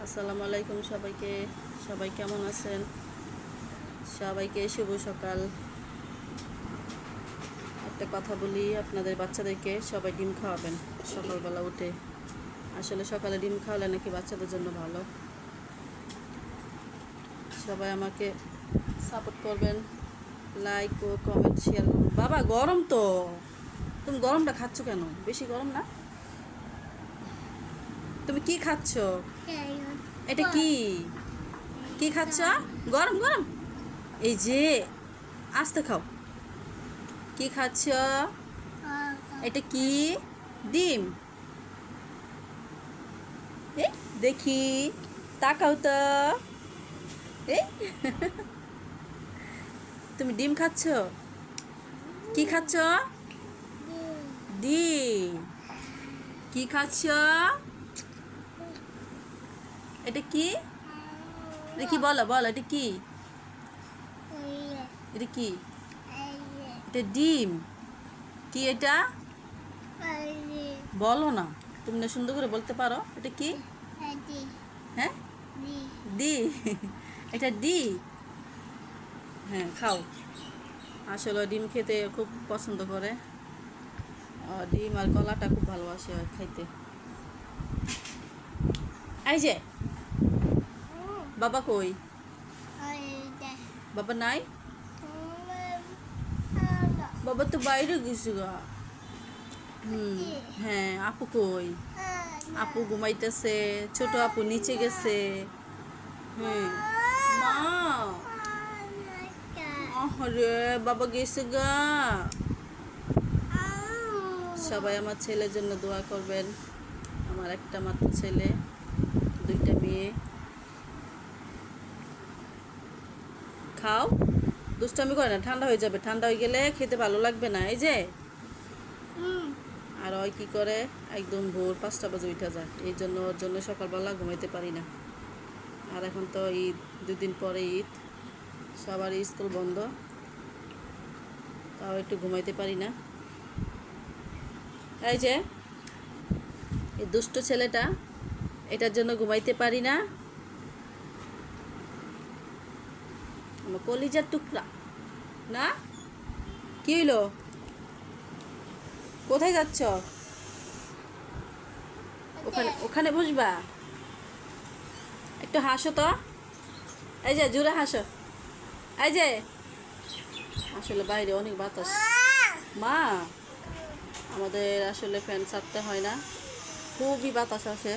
আসসালামু আলাইকুম সবাইকে। সবাই কেমন আছেন? সবাইকে শুভ সকাল। একটা কথা বলি আপনাদের বাচ্চাদেরকে, সবাই ডিম খাওয়াবেন সকালবেলা উঠে। আসলে সকালে ডিম খাওয়ালে নাকি বাচ্চাদের জন্য ভালো। সবাই আমাকে সাপোর্ট করবেন, লাইক ও কমেন্ট শেয়ার করুন। বাবা গরম তো, তুমি গরমটা খাচ্ছ কেন? বেশি গরম না? তুমি কি খাচ্ছ? এটা কি কি খাচ্ছ? গরম গরম, এই যে আস্তে খাও। কি খাচ্ছ? এটা কি? ডিম? এই দেখি, তাকাও তো। এই তুমি ডিম খাচ্ছ? কি খাচ্ছ? ডিম। কি খাচ্ছ? এটা কি? এটা কি বলো বলো, এটা কি? এটা কি? এটা ডিম। কি এটা? বলো না, তুমি না সুন্দর করে বলতে পারো। এটা কি? হ্যাঁ, ডি। এটা ডি। হ্যাঁ খাও। আসলে ডিম খেতে খুব পছন্দ করে, ডিম আর কলাটা খুব ভালোবাসে খাইতে। এই যে বাবা কই? বাবা নাই? বাবা তো বাইরে গেছে গা। হ্যাঁ, আপু কই? আপু ঘুমাইতেছে, ছোট আপু নিচে গেছে। হ্যাঁ মা, আরে বাবা গেছে গা। সবাই আমার ছেলের জন্য দোয়া করবেন। আমার একটা মাত্র ছেলে, দুইটা মেয়ে। খাও, দুষ্টামি করে না, ঠান্ডা হয়ে যাবে। ঠান্ডা হয়ে গেলে খেতে ভালো লাগবে না। এই যে আর ওই কি করে, একদম ভোর 5টা বাজে উঠা যায়। এই জন্য ওর জন্য সকালবেলা ঘুমাইতে পারি না। আর এখন তো ঈদ, 2 দিন পরে ঈদ, সবারই স্কুল বন্ধ, তাও একটু ঘুমাইতে পারি না। এই যে এই দুষ্ট ছেলেটা, এটার জন্য ঘুমাইতে পারি না। আমার কলিজার টুকরা না। কি হইলো? কোথায় যাচ্ছ? ওখানে ওখানে বসবা? একটু হাসো তো। এই যে জোরে হাসো। এই যে আসলে বাইরে অনেক বাতাস। মা, আমাদের আসলে ফ্যান ছাড়তে হয় না, খুবই বাতাস আসে।